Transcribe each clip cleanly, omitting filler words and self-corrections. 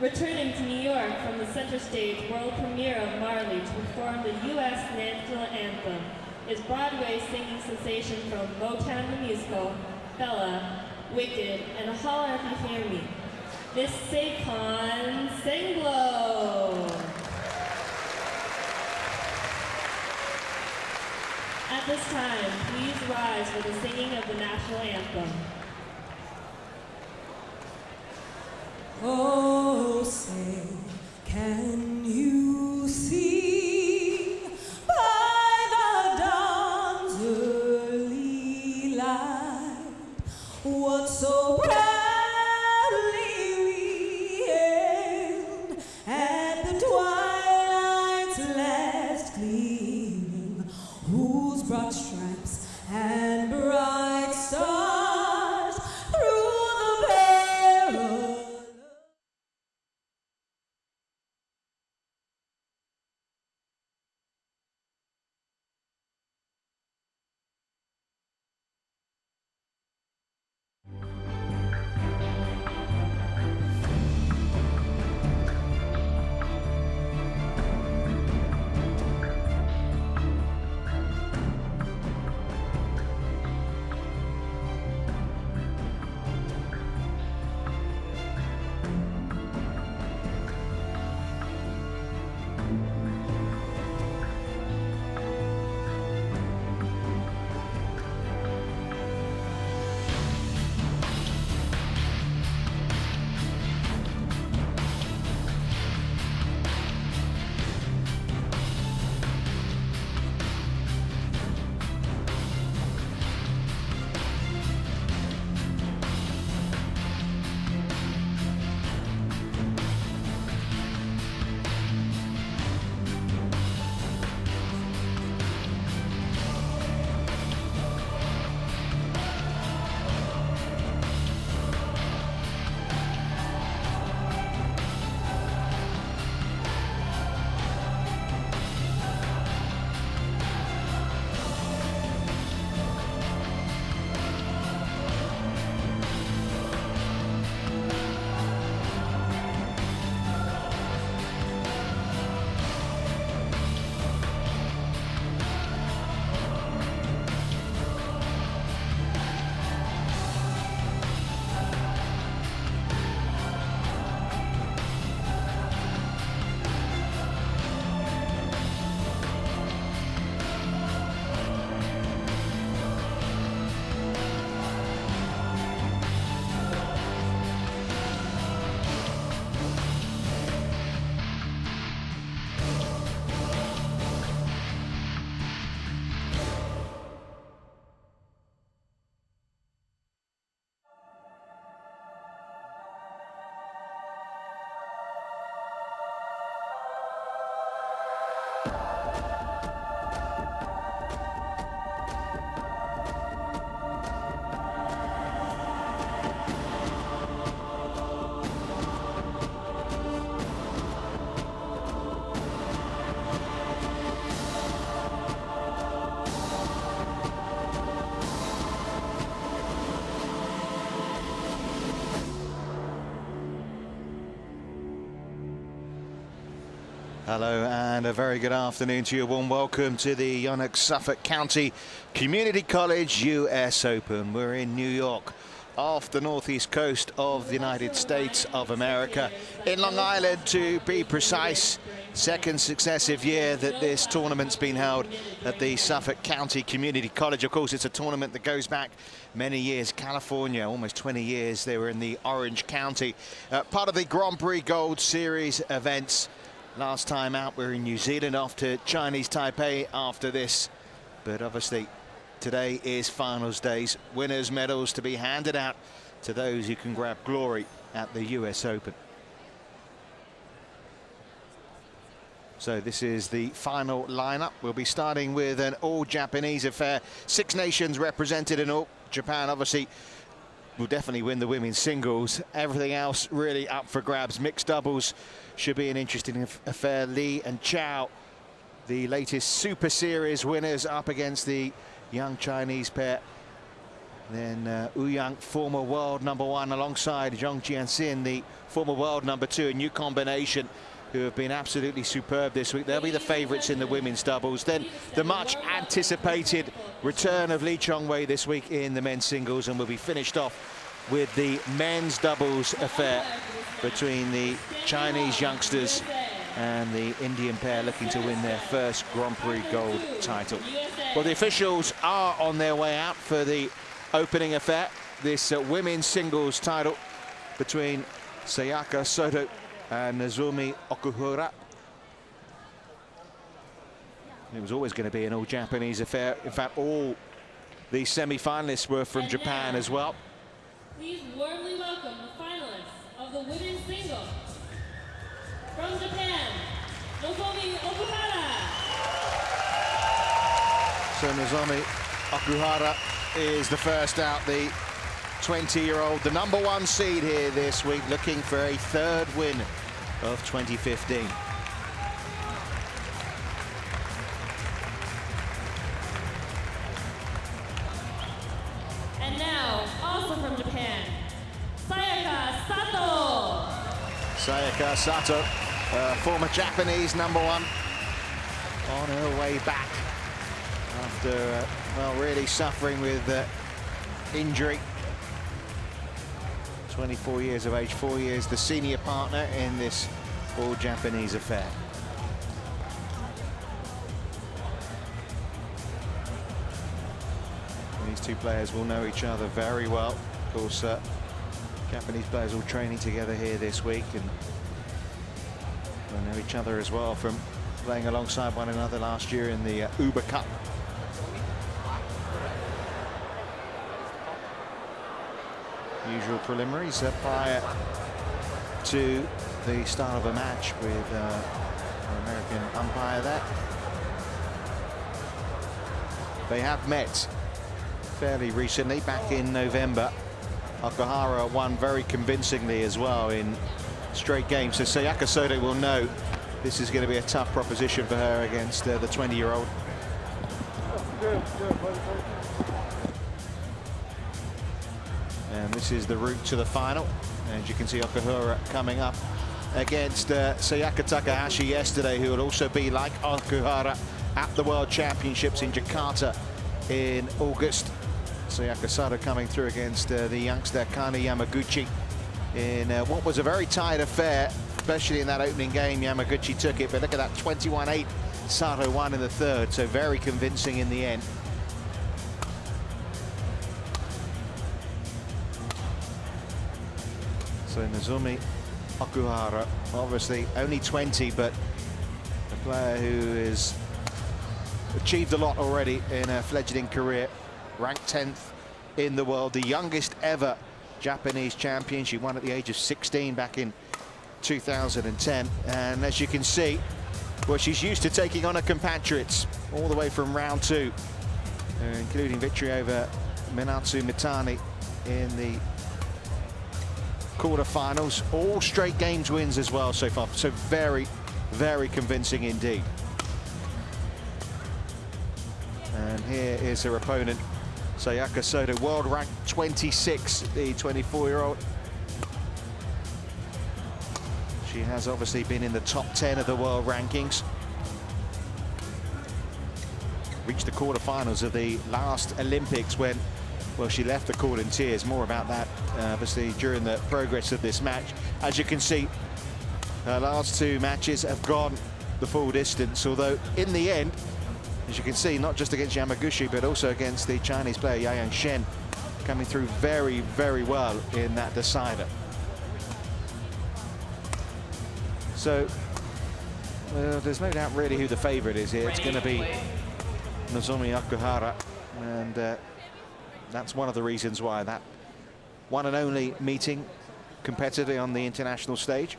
Returning to New York from the center stage world premiere of Marley to perform the U.S. national anthem is Broadway singing sensation from Motown the Musical, Bella, Wicked, and Holler If You Hear Me, Miss Saquon Singlo. At this time, please rise for the singing of the national anthem. Oh, say, can you see by the dawn's early light what so proudly we hailed at the twilight's last gleaming, whose broad stripes and bright stars through the perilous Hello and a very good afternoon to you. Warm welcome to the Yonex Suffolk County Community College US Open. We're in New York off the northeast coast of the United States of America, in Long Island to be precise. Second successive year that this tournament's been held at the Suffolk County Community College. Of course, it's a tournament that goes back many years. California, almost 20 years, they were in the Orange County. Part of the Grand Prix Gold Series events. Last time out, we're in New Zealand off to Chinese Taipei after this. But obviously, today is finals days. Winners' medals to be handed out to those who can grab glory at the US Open. So this is the final lineup. We'll be starting with an all-Japanese affair. 6 nations represented in all. Japan, obviously, will definitely win the women's singles. Everything else really up for grabs. Mixed doubles should be an interesting affair. Lee and Chow, the latest Super Series winners, up against the young Chinese pair. Then Ouyang, former world #1, alongside Zhong Jianxin, the former world #2, a new combination who have been absolutely superb this week. They'll be the favourites in the women's doubles. Then the much anticipated return of Lee Chong-wei this week in the men's singles, and will be finished off with the men's doubles affair between the Chinese youngsters and the Indian pair looking to win their first Grand Prix gold title. Well, the officials are on their way out for the opening affair, this women's singles title between Sayaka, Sato and Nozomi Okuhara. It was always going to be an all-Japanese affair. In fact, all the semi-finalists were from Japan as well. Please warmly welcome the finalists of the women's singles. From Japan, Nozomi Okuhara. So Nozomi Okuhara is the first out, the 20-year-old, the #1 seed here this week, looking for a third win of 2015. And now, also from Japan, Sayaka Sato. Sayaka Sato, former Japanese #1, on her way back after, well, really suffering with injury. 24 years of age, 4 years the senior partner in this all-Japanese affair. These two players will know each other very well. Of course, Japanese players all training together here this week, and they know each other as well from playing alongside one another last year in the Uber Cup. Usual preliminaries prior to the start of a match with an American umpire there. They have met fairly recently, back in November. Okuhara won very convincingly as well in straight games, so Sayaka Sato will know this is going to be a tough proposition for her against the 20-year-old. And this is the route to the final. And you can see Okuhara coming up against Sayaka Takahashi yesterday, who will also be, like Okuhara, at the World Championships in Jakarta in August. Sayaka Sato coming through against the youngster Kana Yamaguchi in what was a very tight affair, especially in that opening game. Yamaguchi took it, but look at that, 21-8. Sato won in the third, so very convincing in the end. So Nozomi Okuhara, obviously only 20, but a player who has achieved a lot already in her fledgling career. Ranked 10th in the world, the youngest ever Japanese champion. She won at the age of 16 back in 2010. And as you can see, well, she's used to taking on her compatriots all the way from round 2, including victory over Minato Mitani in the quarterfinals. All straight games wins as well so far, so very, very convincing indeed. And here is her opponent, Sayaka Sato, world ranked 26, the 24-year-old. She has obviously been in the top 10 of the world rankings. Reached the quarterfinals of the last Olympics when, well, she left the court in tears. More about that, obviously, during the progress of this match. As you can see, her last 2 matches have gone the full distance, although in the end, as you can see, not just against Yamaguchi, but also against the Chinese player Yang Shen, coming through very, very well in that decider. So, well, there's no doubt really who the favourite is here. It's going to be Nozomi Okuhara, and that's one of the reasons why that one and only meeting competitively on the international stage.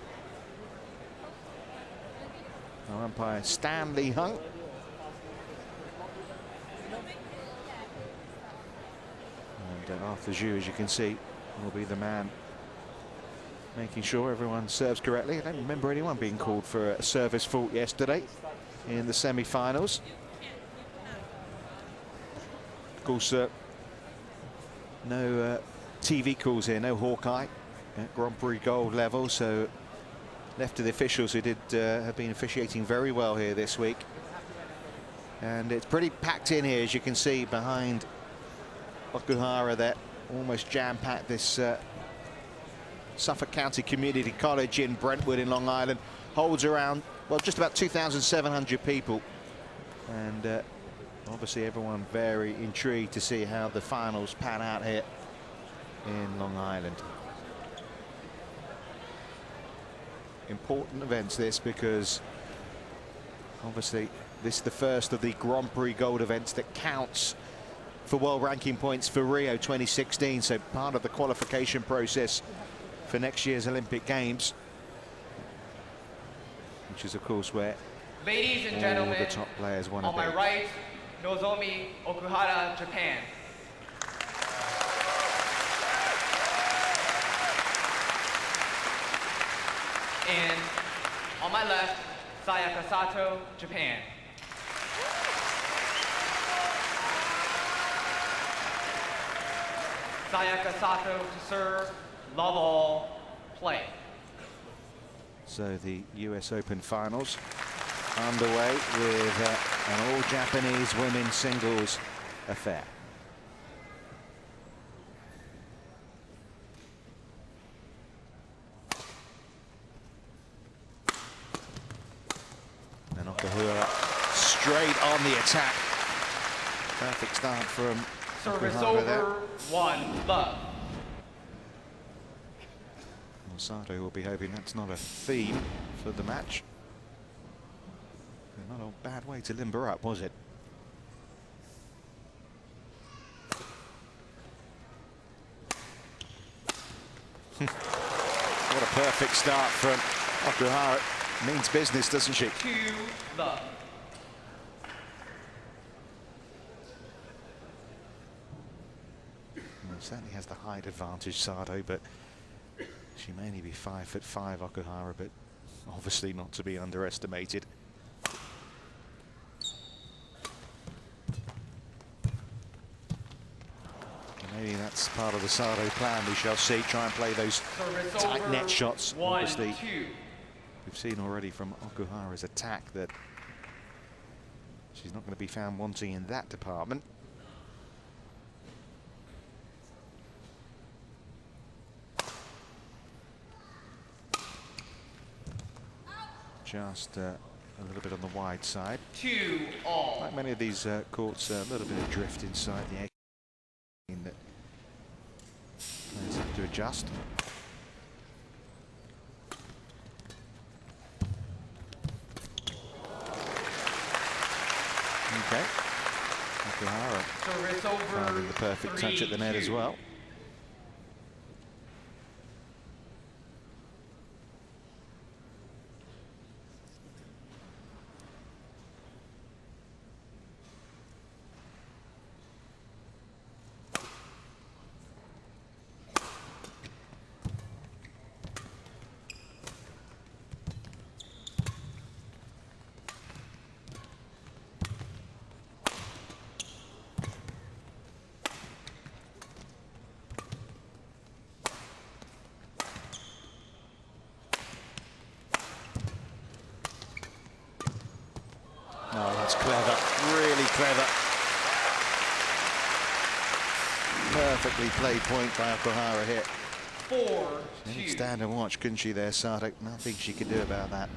Our umpire Stanley Hung. And Arthur Zhu, as you can see, will be the man making sure everyone serves correctly. I don't remember anyone being called for a service fault yesterday in the semi-finals. Of course, No TV calls here, no Hawkeye at Grand Prix Gold level, so left to the officials who have been officiating very well here this week. And it's pretty packed in here, as you can see behind Okuhara there, almost jam-packed this Suffolk County Community College in Brentwood in Long Island. Holds around, well, just about 2,700 people. And obviously everyone very intrigued to see how the finals pan out here in Long Island. Important events this, because obviously this is the first of the Grand Prix Gold events that counts for world ranking points for Rio 2016, so part of the qualification process for next year's Olympic Games, which is of course where ladies and all gentlemen, the top players want to on be. my right, Nozomi, Okuhara, Japan. And on my left, Sayaka Sato, Japan. Sayaka Sato to serve, love all, play. So the US Open finals underway with an all-Japanese women's singles affair. And Okuhara straight on the attack. Perfect start from Service Okuhara over, there. 1 love. Well, Sato will be hoping that's not a theme for the match. Not a bad way to limber up, was it? What a perfect start from Okuhara. Means business, doesn't she? 2 love. Well, certainly has the height advantage, Sato, but she may only be 5'5", Okuhara, but obviously not to be underestimated. Maybe that's part of the Sato plan. We shall see. Try and play those Service tight over, net shots. 1-2. Obviously, we've seen already from Okuhara's attack that she's not going to be found wanting in that department. Just a little bit on the wide side. 2 all. Like many of these courts, a little bit of drift inside the egg that players have to adjust. Okay. Okuhara Service over, finding the perfect touch at the net as 3-2. well. Oh, that's clever, really clever. Perfectly played point by Okuhara here. 4-2. She could stand and watch, couldn't she there, Sato? Nothing she could do about that.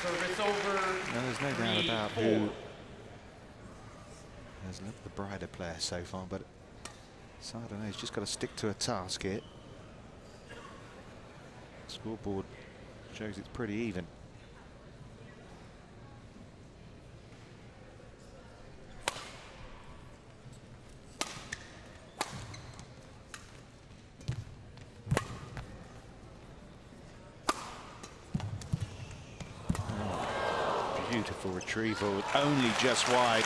Service over. No, there's no doubt about 3-4. who has looked the brighter player so far, but Sato has just got to stick to a task here. Scoreboard shows it's pretty even. Beautiful retrieval, only just wide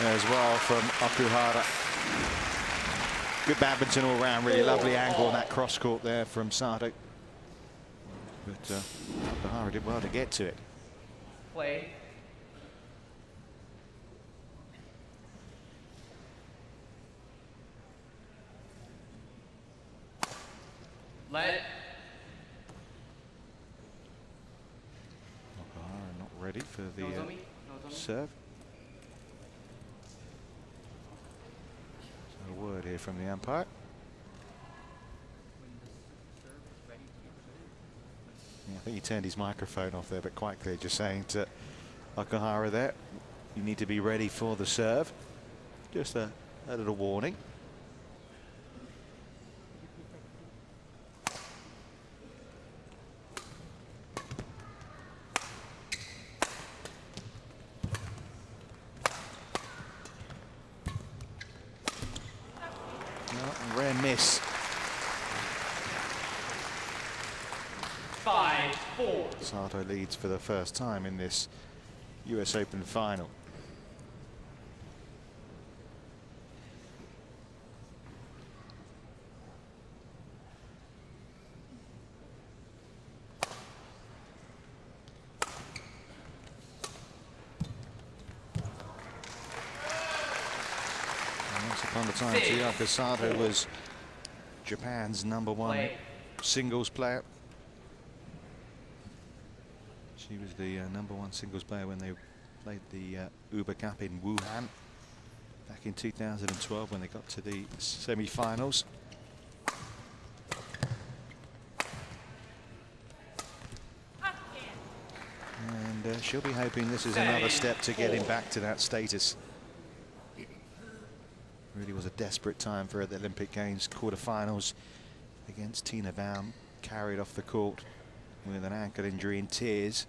as well from Okuhara. Good badminton all round, really lovely angle on that cross court there from Sato. But Okuhara did well to get to it. Play. Let. Okuhara not ready for the Nozomi. serve. So a word here from the umpire. Yeah, I think he turned his microphone off there, but quite clear, just saying to Okuhara there, you need to be ready for the serve. Just a little warning. Rare miss. 5-4. Sato leads for the first time in this US Open final. Once upon a time, Sayaka Sato was Japan's #1 singles player. She was the #1 singles player when they played the Uber Cup in Wuhan back in 2012 when they got to the semi-finals. And she'll be hoping this is another step to getting back to that status. Really was a desperate time for her at the Olympic Games quarterfinals against Tina Baum, carried off the court with an ankle injury in tears.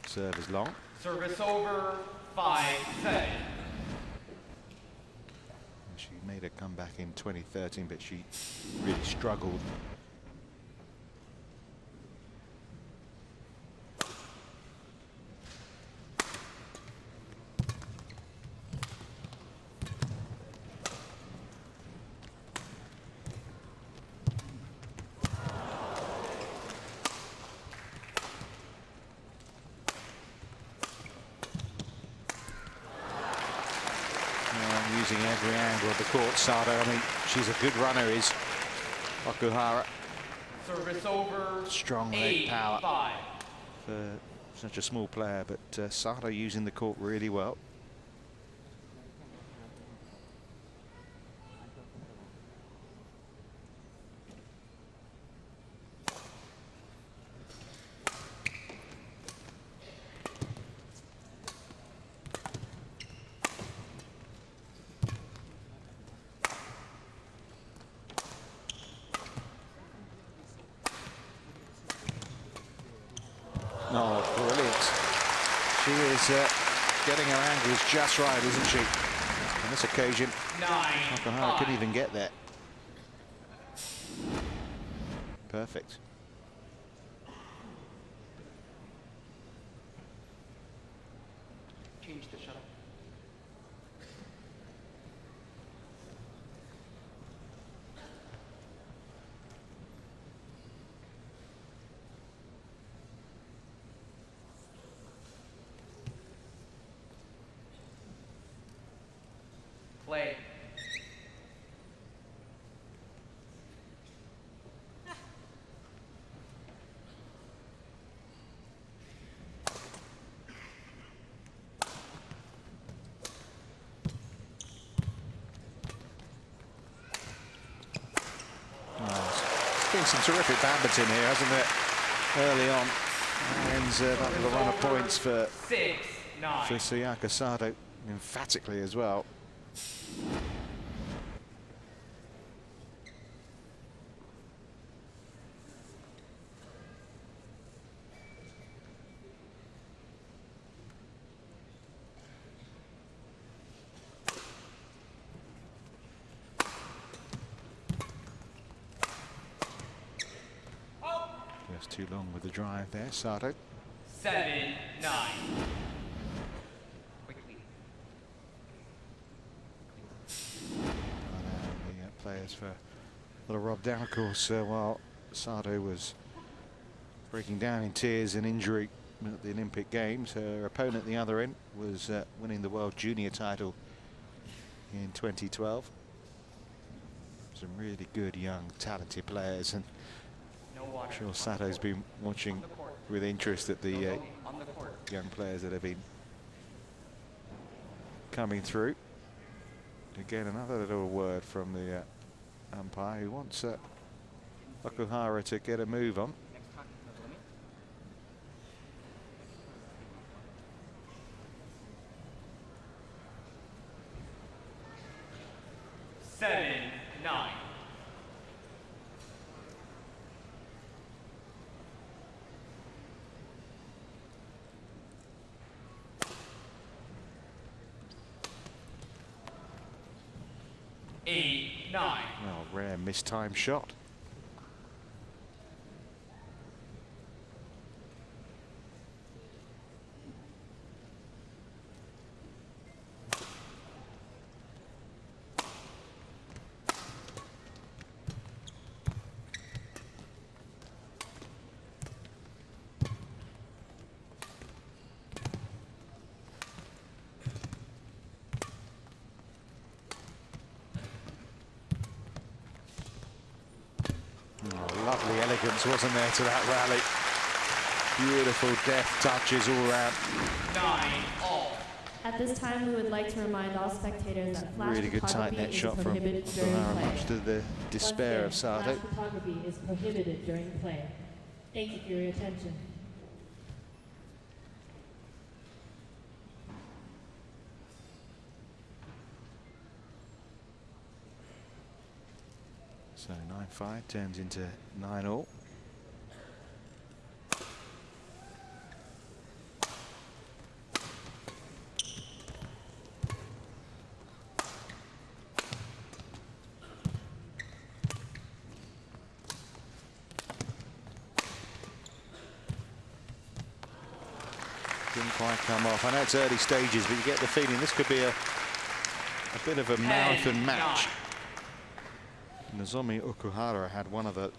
Serve is long. Service over. 5-7. She made a comeback in 2013, but she really struggled. Using every angle of the court, Sato. I mean, she's a good runner, is Okuhara. Service over. Strong leg power 8-5. for such a small player, but Sato using the court really well. Oh, brilliant. She is getting her angles just right, isn't she? On this occasion, 9-5. Okuhara couldn't even get there. Perfect. Change the shuttle. Play. It's been some terrific badminton here, hasn't it? Early on. And that little run of points for 6-9. Sayaka Sato, emphatically as well. was too long with the drive there, Sato. 7-9. The players for little Rob down, of course, while Sato was breaking down in tears and injury at the Olympic Games. Her opponent at the other end was winning the World Junior title in 2012. Some really good, young, talented players, and I'm sure Sato's been watching with interest at the young players that have been coming through. Again, another little word from the umpire who wants Okuhara to get a move on. Well, rare mistimed shot. Lovely elegance, wasn't there, to that rally? Beautiful deft touches all round. 9-all. At this time, we would like to remind all spectators that flash Really good tight photography net is shot from prohibited during Okuhara, play. much to the despair of Once again, Sato. flash photography is prohibited during play. Thank you for your attention. So 9-5 turns into 9-all. Didn't quite come off. I know it's early stages, but you get the feeling this could be a bit of a marathon match. Nozomi Okuhara had one of the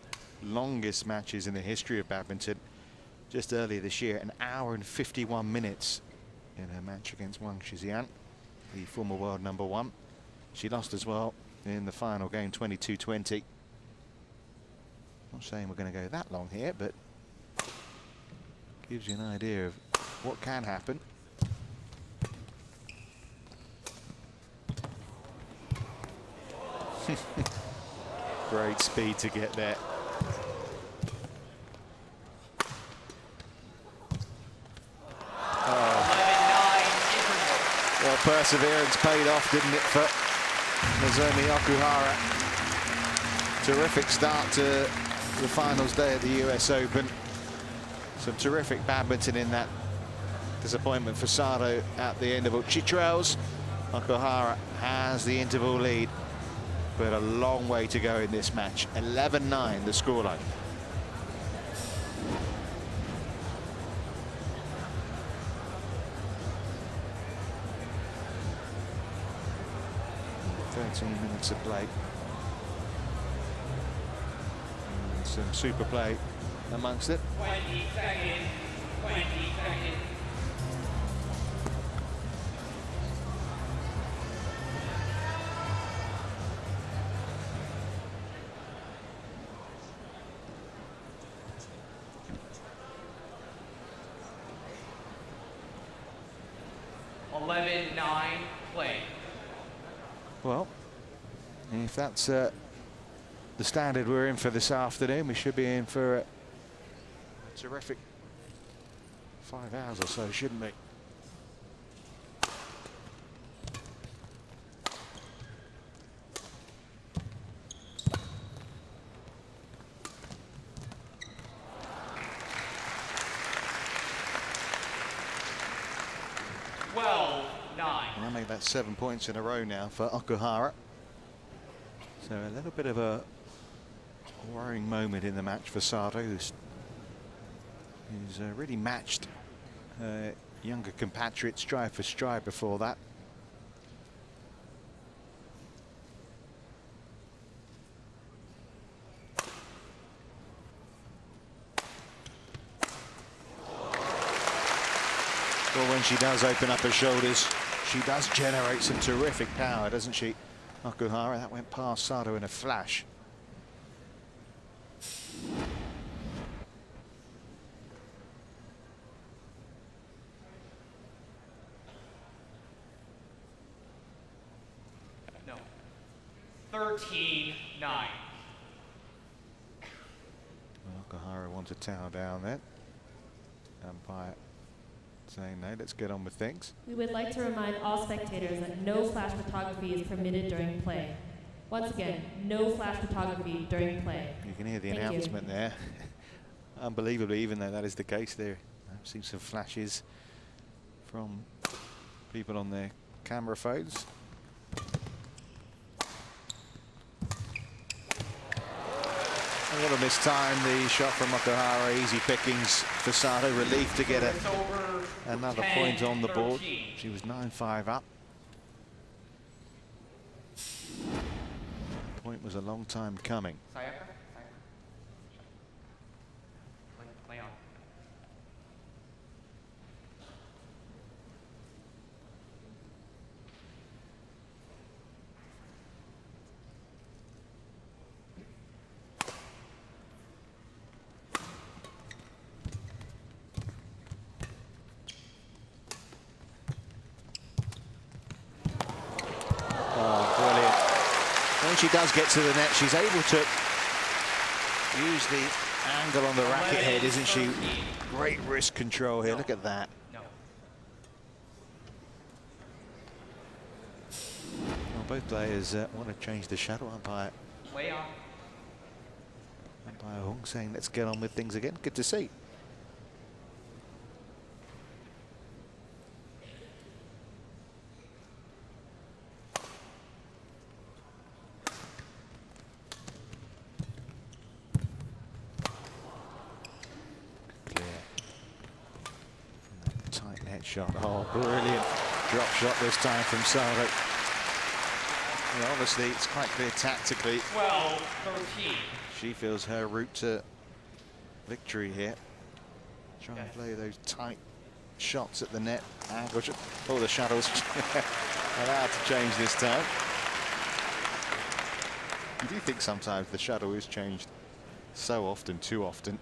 longest matches in the history of badminton just earlier this year, an hour and 51 minutes in her match against Wang Shixian, the former world #1. She lost as well in the final game, 22-20. Not saying we're going to go that long here, but gives you an idea of what can happen. Great speed to get there. Well, perseverance paid off, didn't it, for Nozomi Okuhara? Terrific start to the finals day at the US Open. Some terrific badminton in that. Disappointment for Sato at the end of it. She trails. Okuhara has the interval lead, but a long way to go in this match. 11-9 the scoreline. Minutes of play. And some super play amongst it. 20 seconds. 20 seconds. Play. Well, if that's the standard we're in for this afternoon, we should be in for a terrific 5 hours or so, shouldn't we? I make that 7 points in a row now for Okuhara. So a little bit of a worrying moment in the match for Sato, who's He's really matched younger compatriots stride for stride before that. Well, when she does open up her shoulders, she does generate some terrific power, doesn't she? Okuhara, that went past Sato in a flash. No. 13-9. Okuhara wants a towel down there. Umpire saying no, let's get on with things. We would like to remind all spectators that no flash photography is permitted during play. Once again, no flash photography during play. You can hear the Thank announcement there. Unbelievably, even though that is the case, there I've seen some flashes from people on their camera phones. A little mistimed the shot from Okuhara. Easy pickings for Sato. Relief to get another point on the board. She was 9-5 up. Point was a long time coming. Sayaka? Lay on. When she does get to the net, she's able to use the angle on the racket head, isn't she? Great wrist control here. Look at that. No. Well, both players want to change the shadow. Umpire Way on. Hung saying, let's get on with things again. Good to see. Shot. Oh, brilliant drop shot this time from Sato. Well, obviously, it's quite clear tactically. 12-13. She feels her route to victory here. Try and play those tight shots at the net. Angle. Oh, the shadows allowed to change this time. You do think sometimes the shadow is changed so often, too often.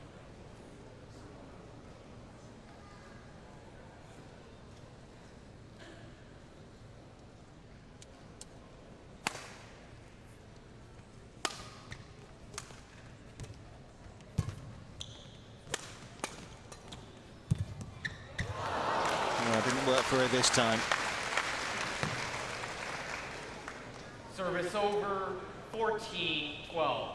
Didn't work for her this time. Service over, 14-12.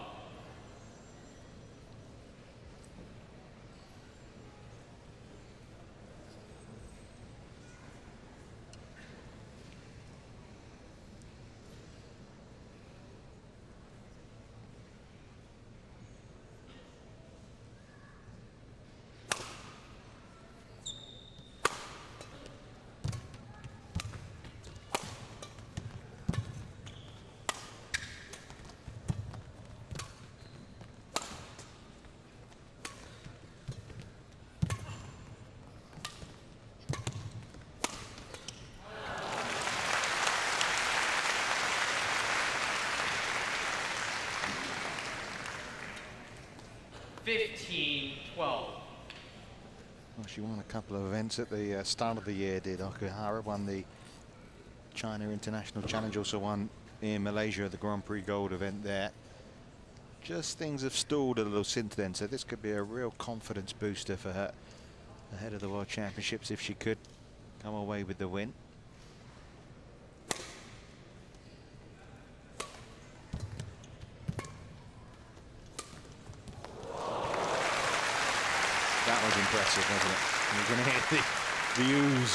Well, she won a couple of events at the start of the year, did Okuhara. Won the China International Challenge, also won in Malaysia the Grand Prix Gold event there. Just things have stalled a little since then, so this could be a real confidence booster for her ahead of the World Championships if she could come away with the win. That was impressive, wasn't it? You're going to hear the oohs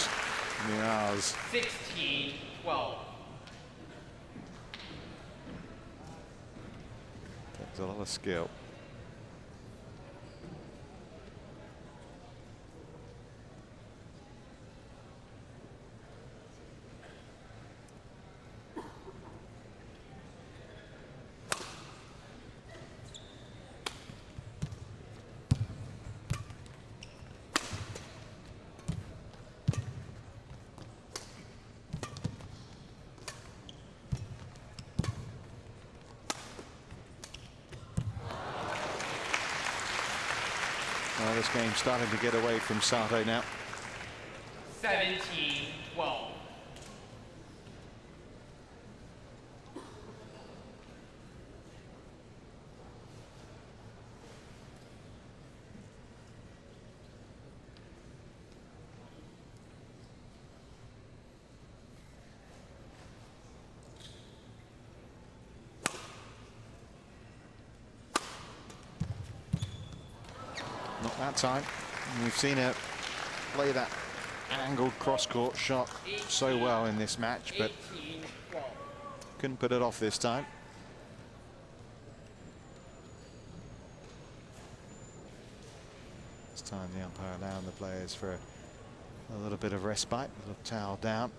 and the ahs. 16-12. That's a lot of skill. game starting to get away from Sato now. 17-12. Not that time. We've seen her play that angled cross-court shot so well in this match, but 18-12. couldn't put it off this time. This time the umpire allowing the players for a little bit of respite, a little towel down.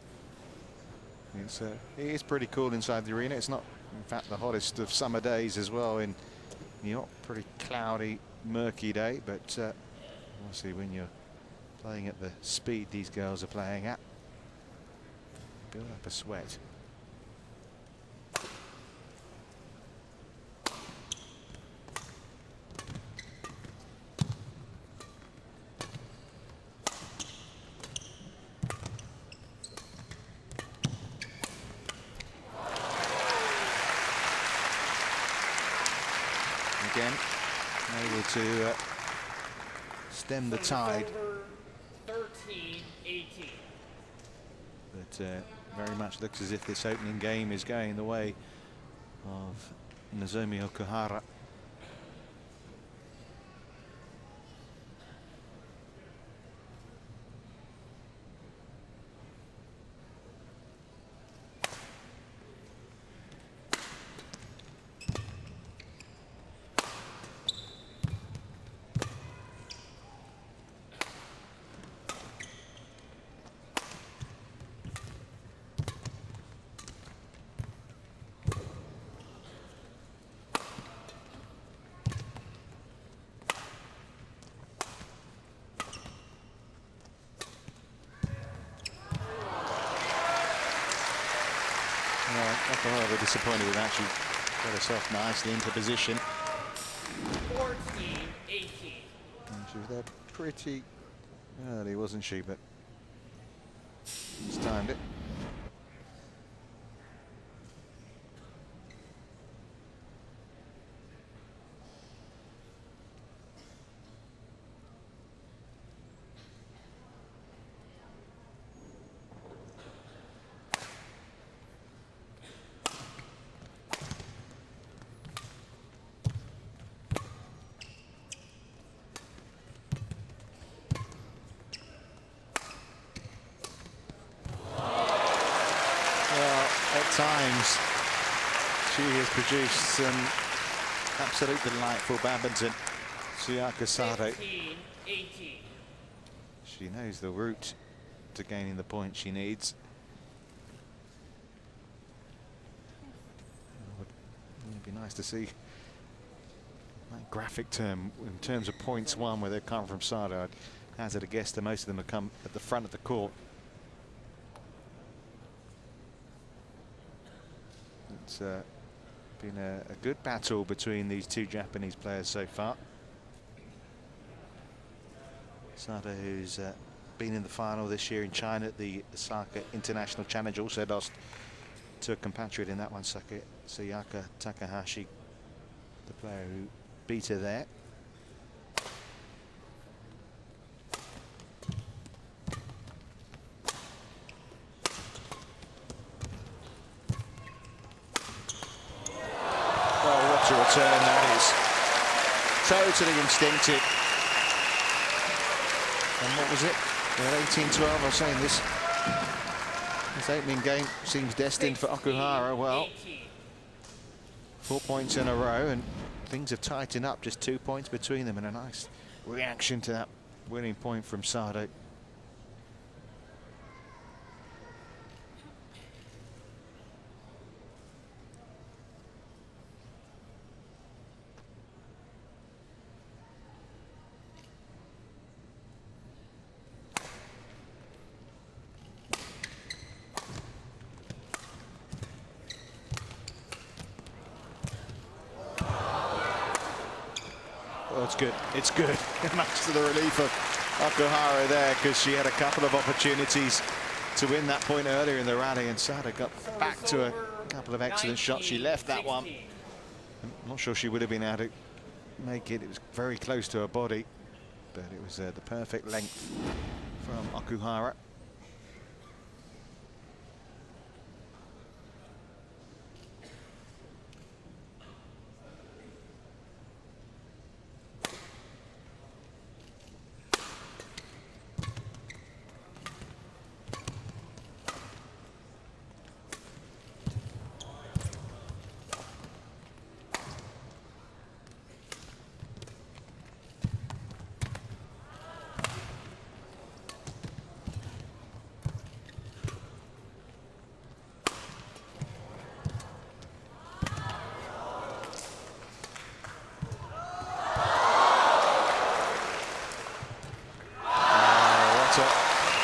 It is pretty cool inside the arena. It's not, in fact, the hottest of summer days as well in New York. Pretty cloudy, murky day, but obviously when you're playing at the speed these girls are playing at, build up a sweat. Again, able to stem the tide. 13-18. But very much looks as if this opening game is going the way of Nozomi Okuhara. Okuhara disappointed with actually got herself nicely into position. 14-18. And she was there pretty early, wasn't she? But just timed it. Times she has produced some absolute delightful badminton. Sayaka Sato. 15-18. She knows the route to gaining the point she needs. It'd be nice to see that graphic term in terms of points won where they've come from Sato. I'd hazard a guess that most of them have come at the front of the court. It's been a good battle between these two Japanese players so far. Sato, who's been in the final this year in China at the Osaka International Challenge, also lost to a compatriot in that one, Sayaka Takahashi, the player who beat her there. To return, that is totally instinctive. And what was it? Well, 18-12. I was saying this opening game seems destined for Okuhara. Well, 4 points in a row, and things have tightened up. Just 2 points between them, and a nice reaction to that winning point from Sato. Oh, it's good. It's good. Much to the relief of Okuhara there, because she had a couple of opportunities to win that point earlier in the rally, and Sato got back to a couple of excellent shots. She left that one. I'm not sure she would have been able to make it. It was very close to her body, but it was the perfect length from Okuhara.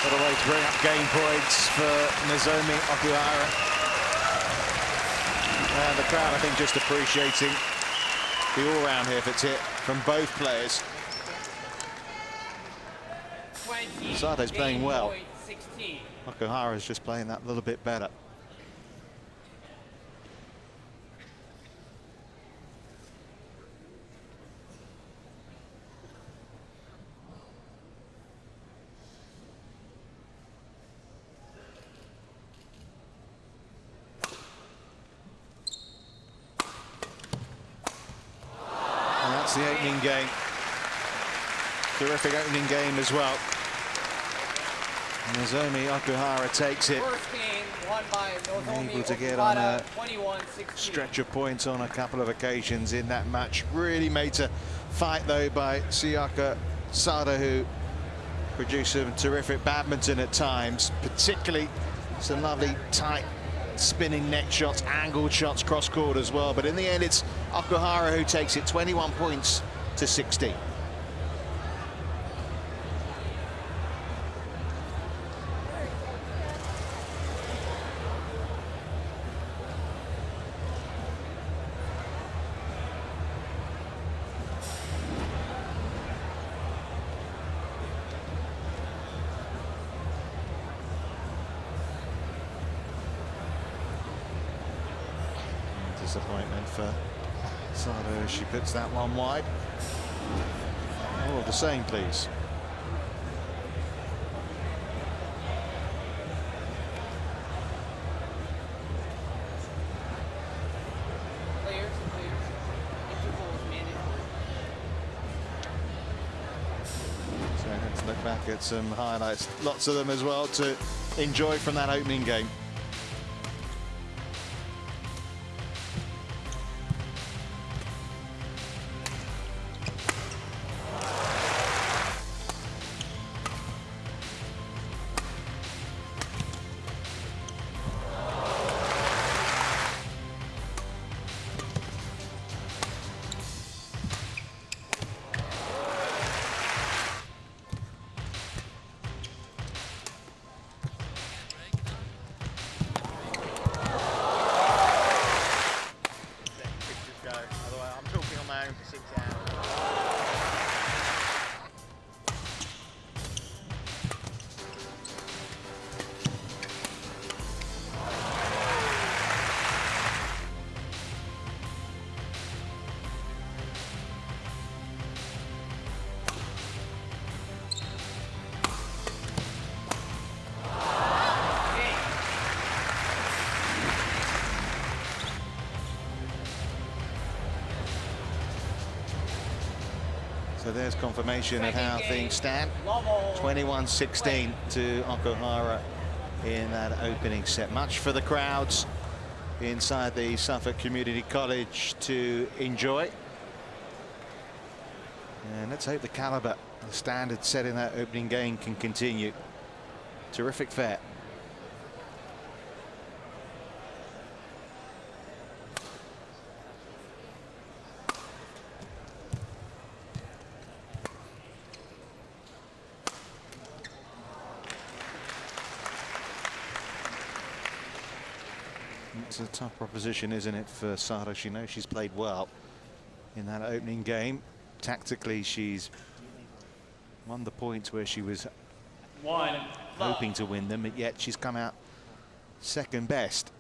What a way to bring up game points for Nozomi Okuhara. And the crowd, I think, just appreciating the all-round hits hit from both players. Sato's playing well. Okuhara's just playing that little bit better. The opening game. Terrific opening game as well. Nozomi Okuhara takes it. First game won by Nozomi Able to get on a 21-16. stretch of points on a couple of occasions in that match. Really made to fight though by Sayaka Sato, who produced some terrific badminton at times, particularly some lovely tight spinning neck shots, angled shots, cross court as well. But in the end, it's Okuhara who takes it 21 points to 16. Disappointment for Sato as she puts that one wide. More of the same, please. So let's look back at some highlights, lots of them as well to enjoy from that opening game. So there's confirmation of how things stand. 21-16 to Okuhara in that opening set. Much for the crowds inside the Suffolk Community College to enjoy. And let's hope the caliber, the standard set in that opening game can continue. Terrific fair. It's a tough proposition, isn't it, for Sato? She knows she's played well in that opening game. tactically she's won the points where she was One. hoping to win them, but yet she's come out second best.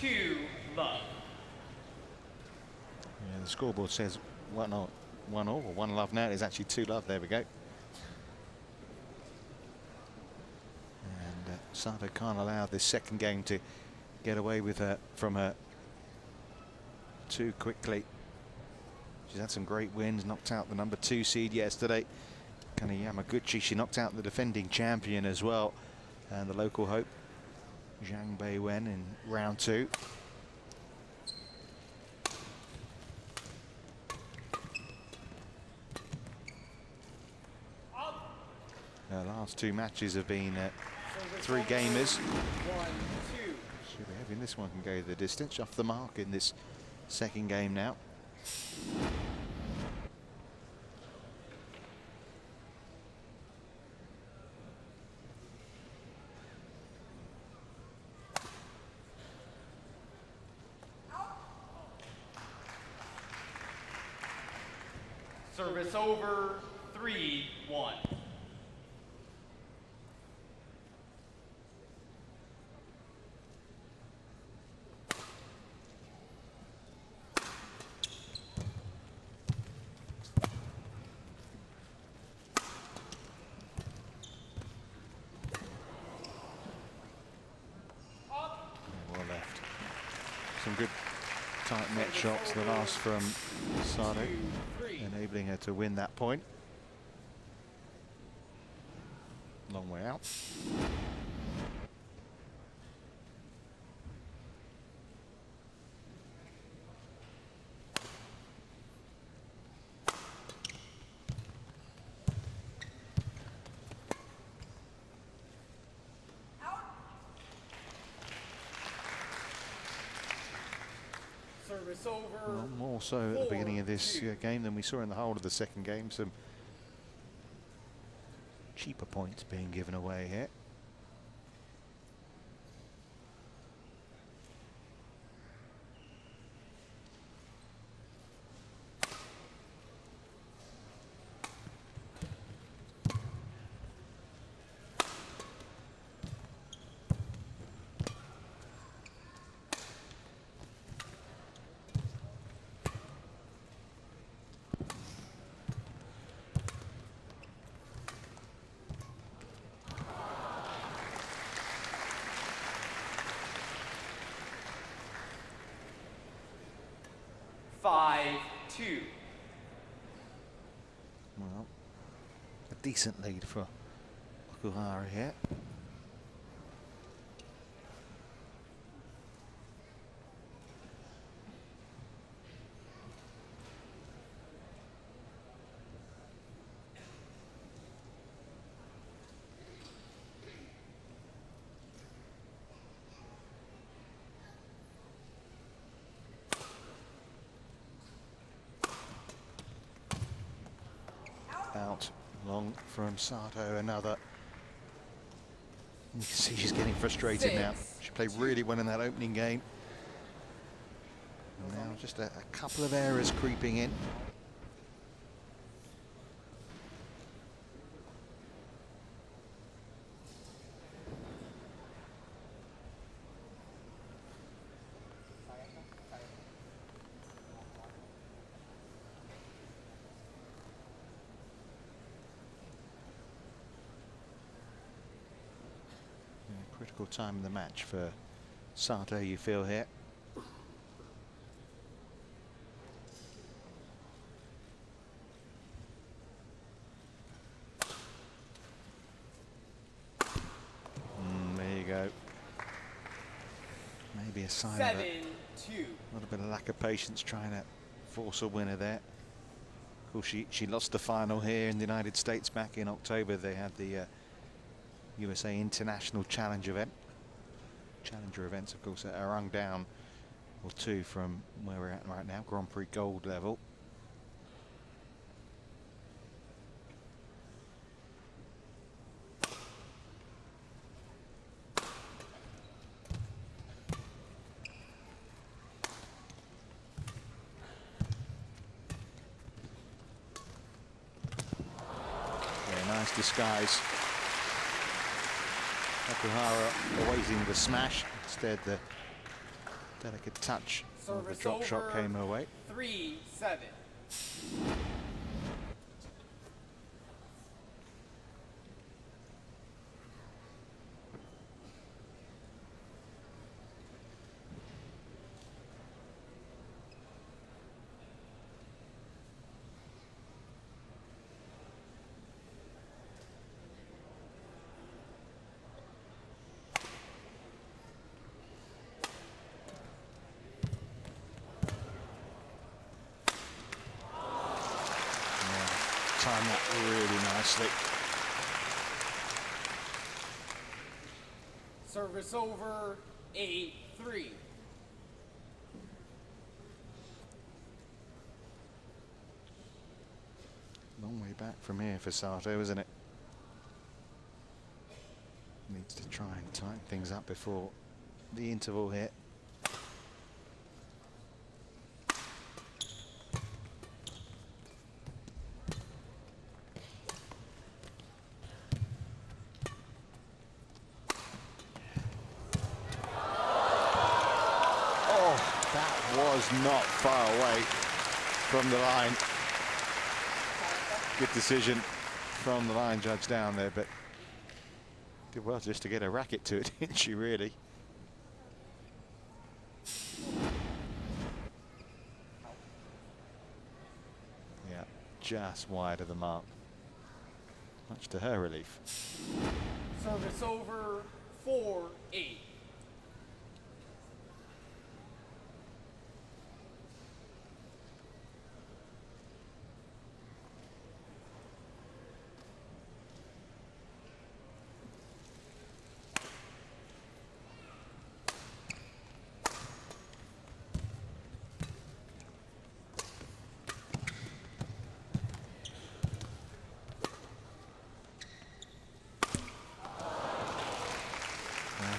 Two love. Yeah, the scoreboard says 1-1 or 1 love now. It's actually 2 love. There we go. And Sato can't allow this second game to get away with her from her too quickly. She's had some great wins, knocked out the number 2 seed yesterday, Kana Yamaguchi. She knocked out the defending champion as well, and the local hope, Zhang Beiwen, in round 2. Her last 2 matches have been 3 gamers. 1-2. Should be having this one can go the distance, off the mark in this second game now. Service over. 3-1. Well left. Some good tight net shots, the last from Sato, 2-3. enabling her to win that point. Long way out. Service over. Well, more so at the beginning of this game than we saw in the whole of the second game. Some cheaper points being given away here. Five, 2. Well, a decent lead for Okuhara here. Out long from Sato, another. You can see she's getting frustrated now. She played really well in that opening game. And now just a couple of errors creeping in. Critical time in the match for Sato, you feel here. Maybe a sign of a 7-2. little bit of lack of patience trying to force a winner there. Of course, she lost the final here in the United States back in October. They had the USA International Challenge event. Challenger events, of course, are rung down or two from where we're at right now, Grand Prix Gold level. Nice disguise. Okuhara awaiting the smash. Instead, the delicate touch of the drop shot came her way. 3-7. Timed that really nicely. Service over, 8-3. Long way back from here for Sato, isn't it? Needs to try and tighten things up before the interval here. Was not far away from the line. Good decision from the line judge down there, but did well just to get a racket to it, didn't she, really? Yeah, just wide of the mark. Much to her relief. Service over, 4-8.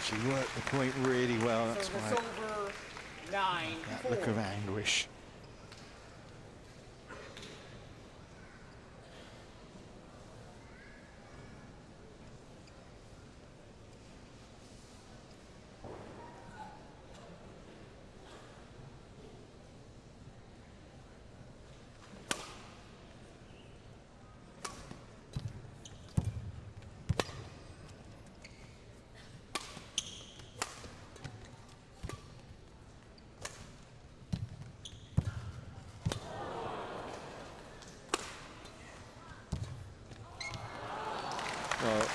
She worked the point really well. That's Service why over, 9-4. that look of anguish. Well,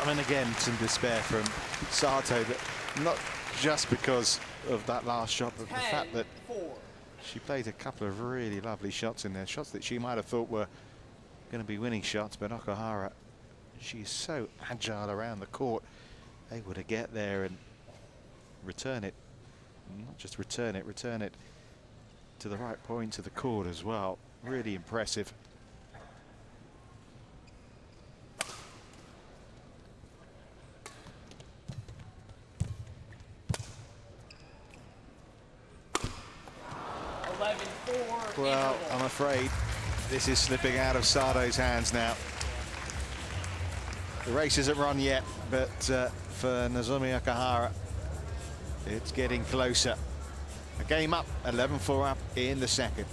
I mean, again, some despair from Sato, but not just because of that last shot, but the fact that she played a couple of really lovely shots in there, shots that she might have thought were going to be winning shots, but Okuhara, she's so agile around the court, able to get there and return it. Not just return it to the right point to the court as well. Really impressive. Well, I'm afraid this is slipping out of Sato's hands now. The race isn't run yet, but for Nozomi Okuhara, it's getting closer. A game up, 11-4 up in the second.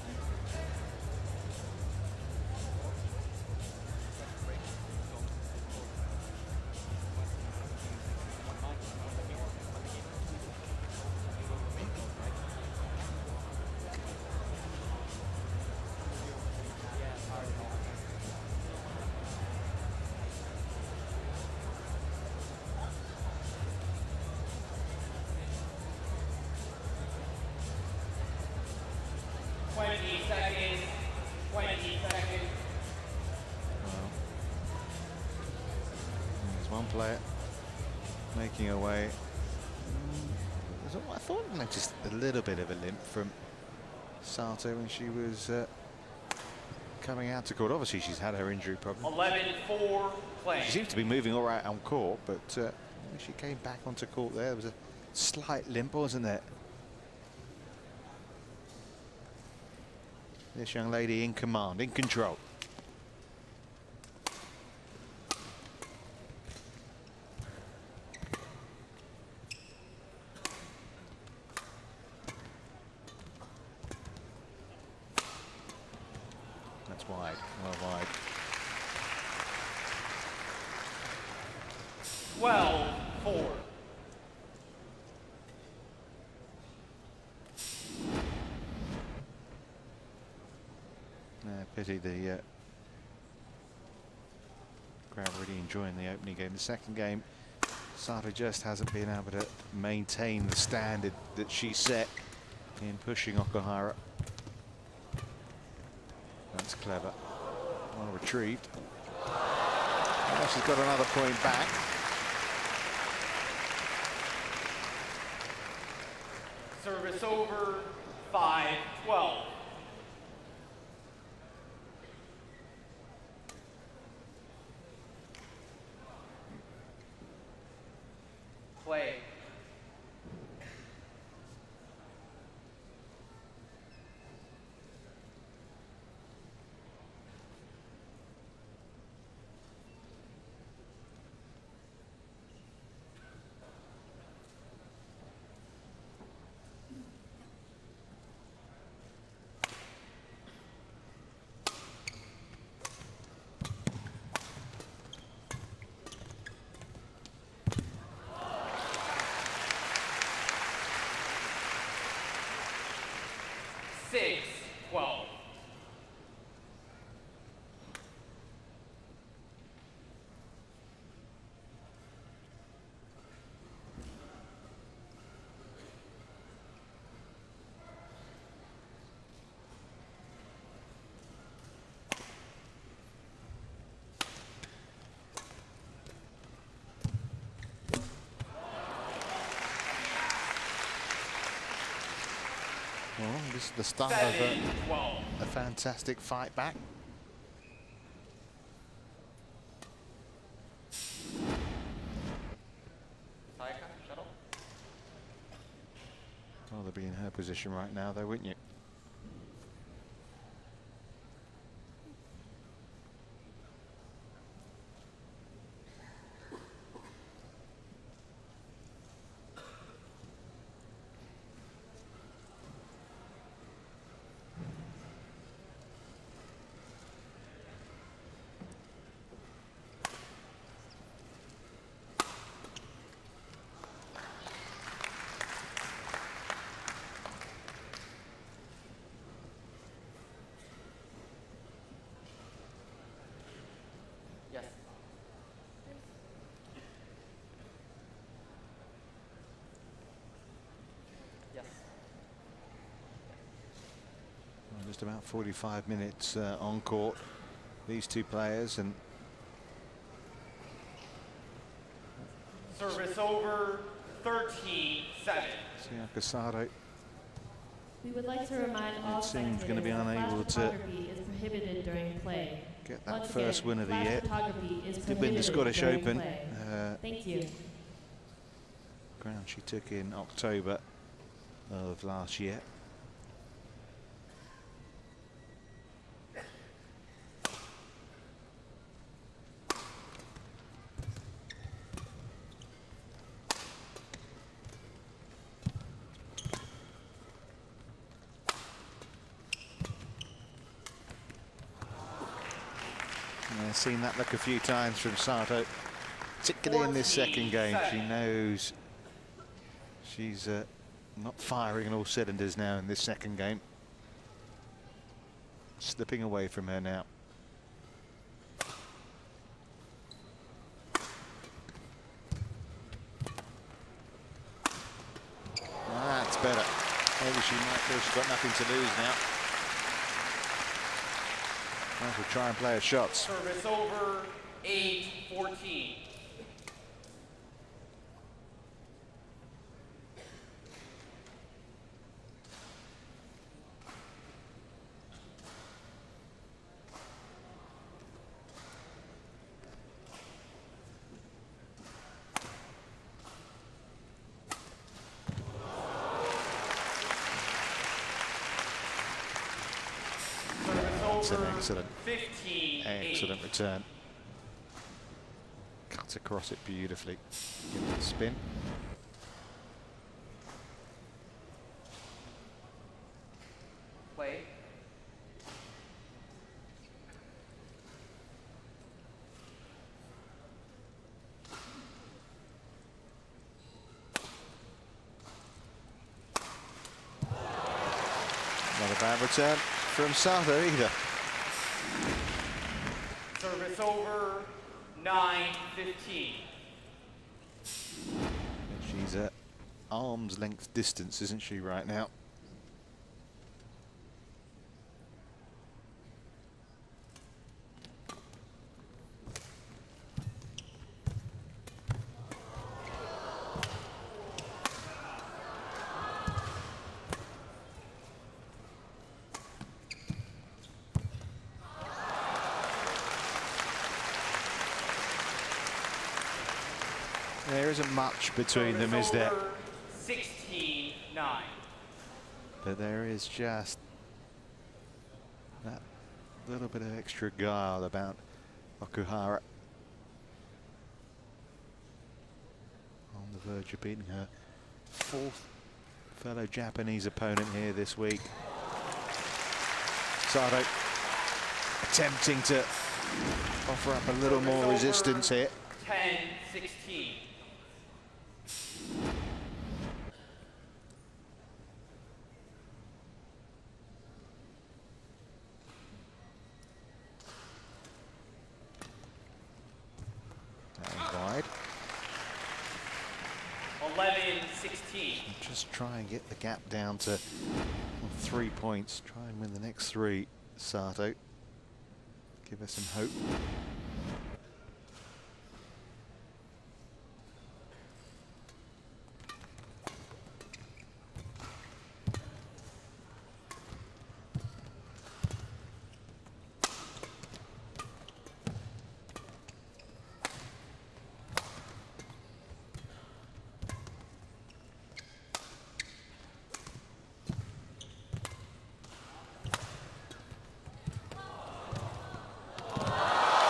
player, making her way. I thought I noticed a little bit of a limp from Sato when she was coming out to court. Obviously, she's had her injury problem. 11-4 play. She seems to be moving all right on court, but when she came back onto court there was a slight limp, wasn't there? This young lady in command, in control. That's wide, well wide. 12-4. Pity the crowd really enjoying the opening game. The second game, Sato just hasn't been able to maintain the standard that she set in pushing Okuhara. That's clever. Well retrieved. Well, she's got another point back. Service over, 5-12. Play. Six, 12. Well, this is the start of a fantastic fight back. Sayaka, shuttle. Well, they'll be in her position right now, though, wouldn't you? Yes. Yes. Well, just about 45 minutes on court, these two players, and Service over, 13-7. Sayaka Sato We would like to remind all seems spectators gonna be that unable flash to photography is prohibited during play. get that Once first again, win of the flash year. photography is Did win the prohibited Scottish during Open. play. Thank you. Ground she took in October of last year. I've seen that look a few times from Sato, particularly in this second game. She knows she's not firing on all cylinders now in this second game. Slipping away from her now. That's better. Maybe she might feel she's got nothing to lose now. Might as well try and play her shots. Service over, 8-14. That's an excellent, 15-8. return. Cuts across it beautifully. Give it a spin. Play. Not a bad return from Sato either. Service over, 9-15. She's at arm's length distance, isn't she, right now? There isn't much between them, is there? 16-9. But there is just that little bit of extra guile about Okuhara. On the verge of beating her fourth fellow Japanese opponent here this week. Sato attempting to offer up a little more resistance here. 10-16. Wide. 11-16. Just try and get the gap down to 3 points. Try and win the next 3, Sato. Give us some hope.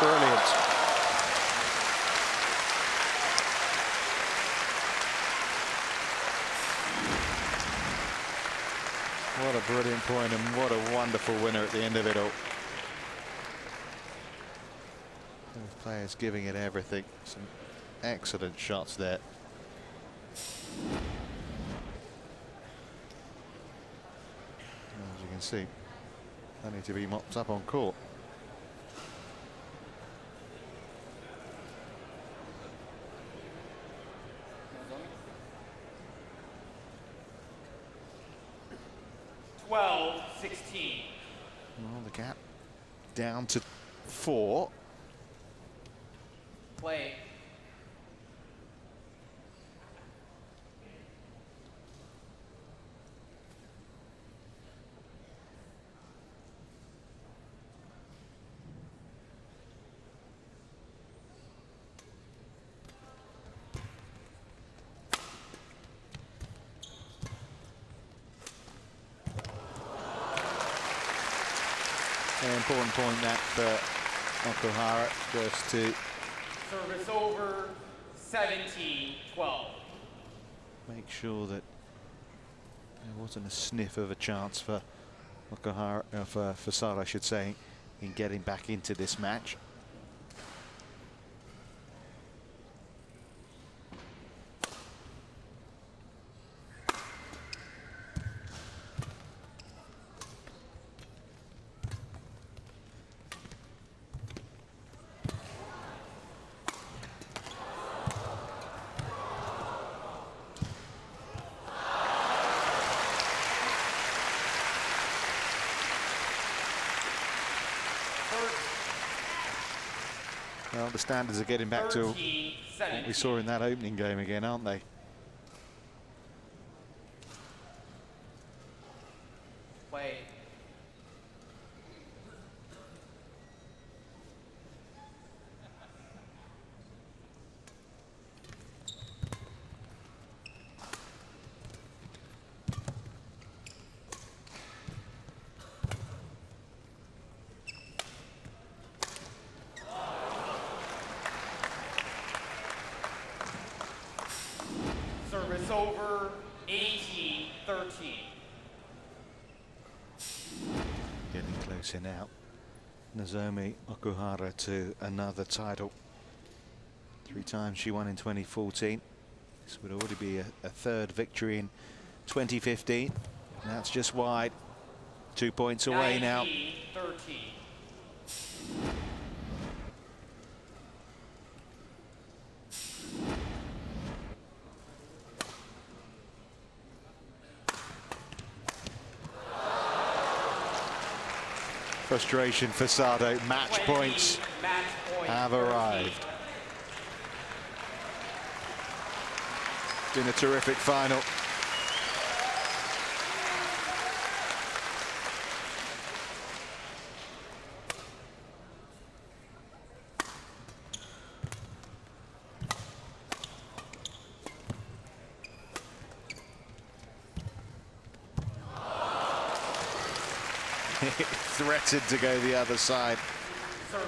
Brilliant. What a brilliant point and what a wonderful winner at the end of it all. Both players giving it everything. Some excellent shots there. As you can see, they need to be mopped up on court. Nozomi. 12-16. Well, the gap down to 4. Play. An important point that for Okuhara, just to Service over, 17-12. make sure that there wasn't a sniff of a chance for Okuhara, for Sato, I should say, in getting back into this match. Well, the standards are getting back to what we saw in that opening game again, aren't they? Play. over 18-13. Getting closer now. Nozomi Okuhara to another title. 3 times she won in 2014. This would already be a third victory in 2015. And that's just wide. 2 points away now. 19-13. Frustration for Sato. Match points have arrived. It's been a terrific final. Threatened to go the other side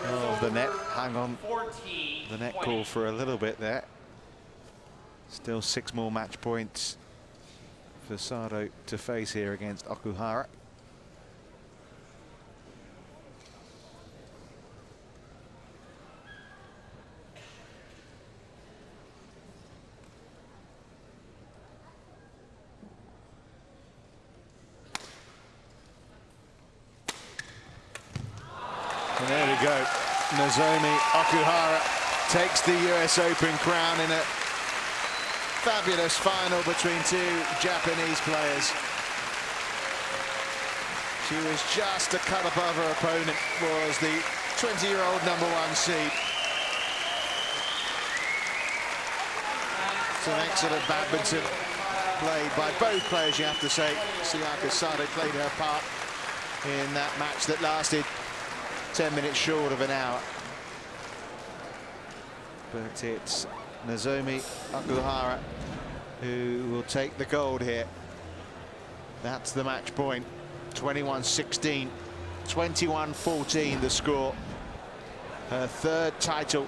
of the net. Hang on, the net call for a little bit there. Still 6 more match points for Sato to face here against Okuhara. And there we go. Nozomi Okuhara takes the US Open crown in a fabulous final between 2 Japanese players. She was just a cut above her opponent, was the 20-year-old #1 seed. It's an excellent badminton played by both players, you have to say. Sayaka Sato played her part in that match that lasted 10 minutes short of an hour. But it's Nozomi Okuhara who will take the gold here. That's the match point. 21-16, 21-14 the score. Her 3rd title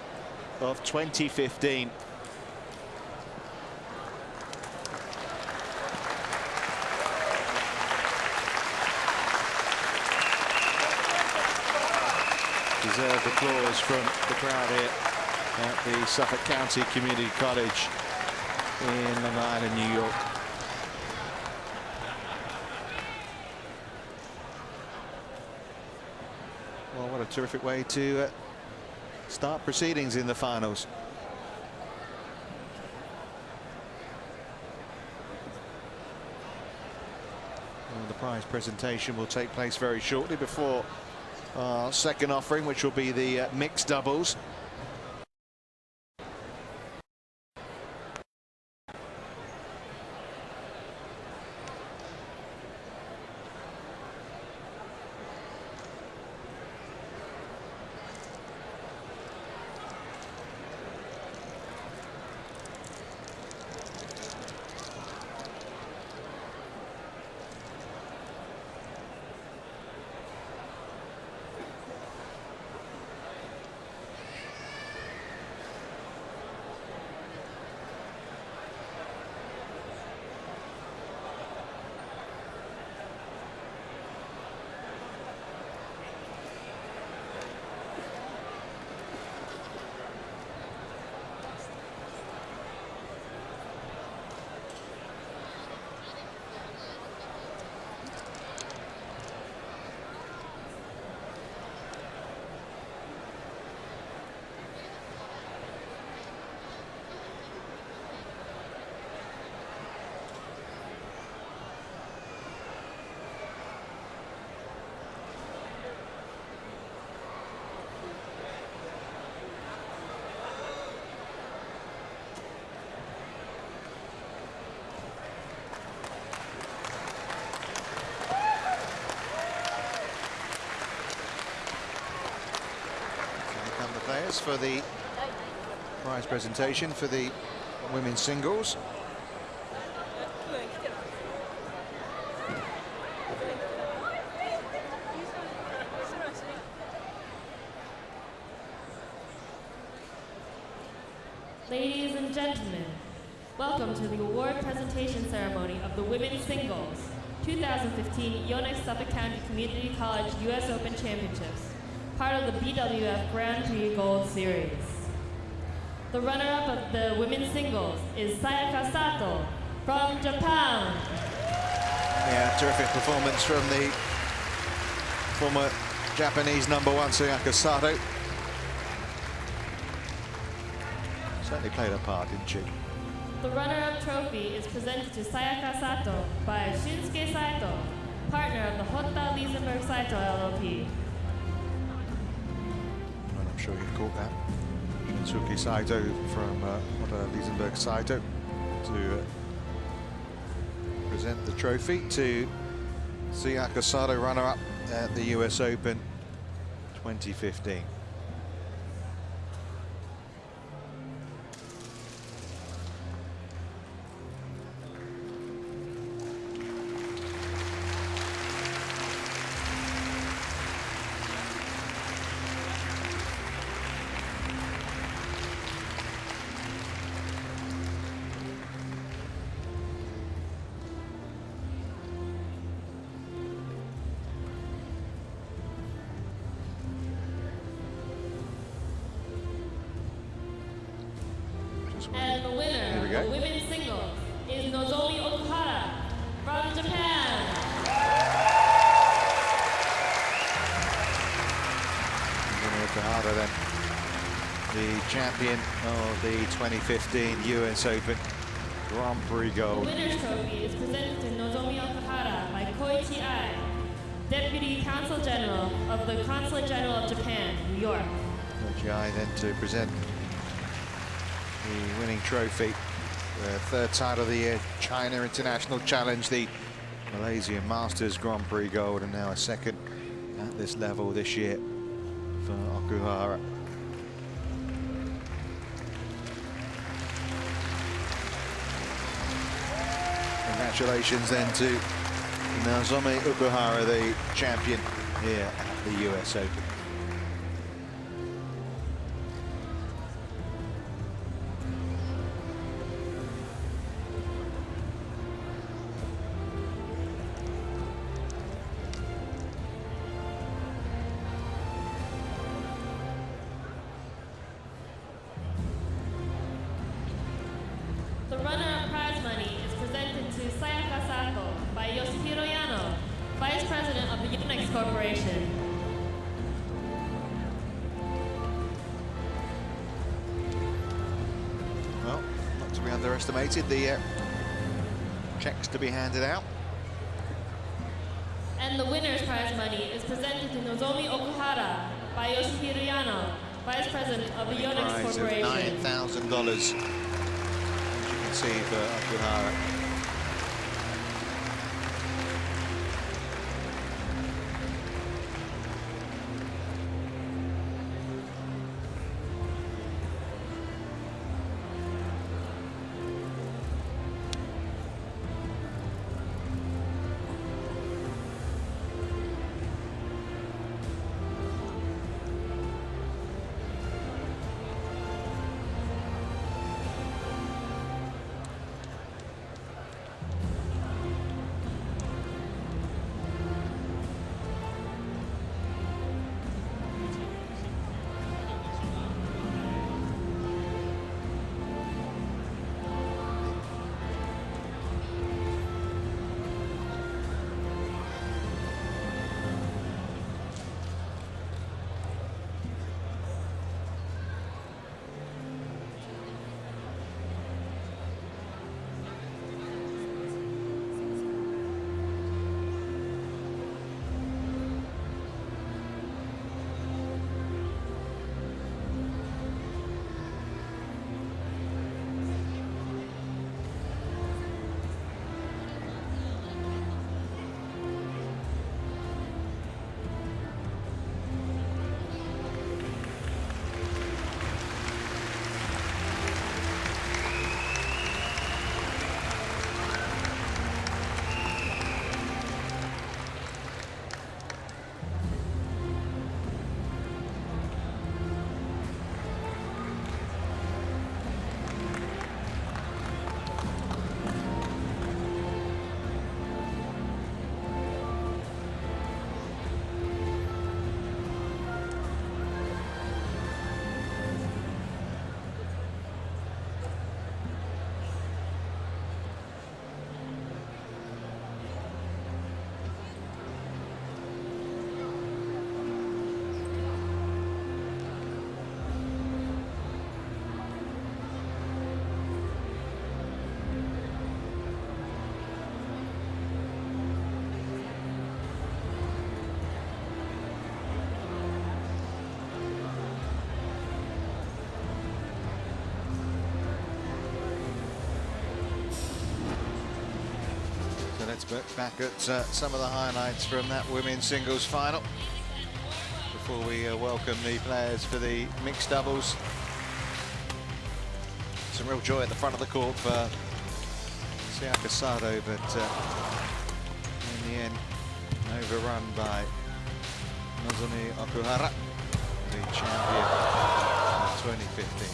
of 2015. Deserved applause from the crowd here at the Suffolk County Community College in Long Island, New York. Well, what a terrific way to start proceedings in the finals. Well, the prize presentation will take place very shortly before our second offering, which will be the mixed doubles. Players for the prize presentation for the women's singles. Ladies and gentlemen, Welcome to the award presentation ceremony of the women's singles 2015 Yonex Suffolk County Community College U.S. Open Championships, part of the BWF Grand Prix Gold Series. The runner-up of the women's singles is Sayaka Sato from Japan. Yeah, terrific performance from the former Japanese #1 Sayaka Sato. Certainly played a part, didn't she? The runner-up trophy is presented to Sayaka Sato by Shunsuke Sato, partner of the Hotta Lisenberg Saito LLP. Well, I'm sure you've caught that. Shunsuke Saito from Hotta Lisenberg Saito to present the trophy to Sayaka Sato, runner-up at the US Open 2015. And the winner of the women's singles is Nozomi Okuhara from Japan. Nozomi Okuhara then, the champion of the 2015 US Open Grand Prix The Gold. winner's trophy is presented to Nozomi Okuhara by Koichi Ai, Deputy Consul General of the Consulate General of Japan, New York. Koichi Ai then to present the winning trophy, the third title of the year, China International Challenge, the Malaysian Masters Grand Prix Gold, and now a second at this level this year for Okuhara. Congratulations then to Nozomi Okuhara, the champion here at the US Open. The runner-up prize money is presented to Sayaka Sato by Yoshihiro Yano, Vice President of the Yonex Corporation. Well, not to be underestimated, the checks to be handed out. And the winner's prize money is presented to Nozomi Okuhara by Yoshihiro Yano, Vice President of the Yonex Prize of Corporation. $9,000, as you can see, for Okuhara. Let's look back at some of the highlights from that women's singles final before we welcome the players for the mixed doubles. Some real joy at the front of the court for Sayaka Sato, but in the end, overrun by Nozomi Okuhara, the champion of 2015.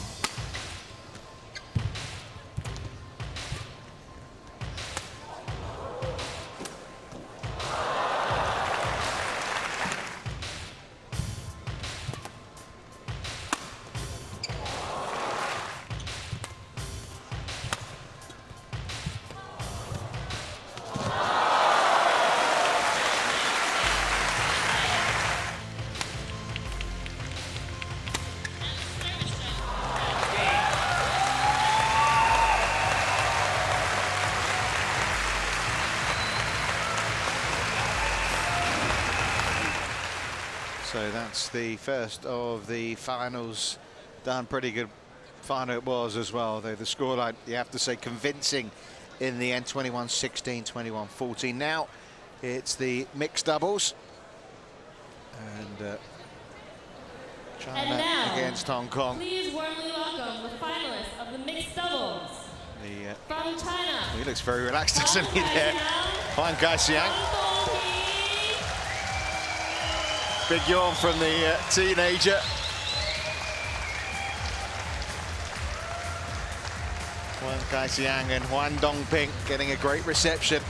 So that's the first of the finals done. Pretty good final it was as well, though the scoreline, you have to say, convincing in the end, 21-16, 21-14. Now it's the mixed doubles. And China now, against Hong Kong. Please warmly welcome the finalists of the mixed doubles. From China. He looks very relaxed, doesn't he, there? Huang Kai-xiang. Big yawn from the teenager. Huang Kai-xiang and Huan Dongping getting a great reception.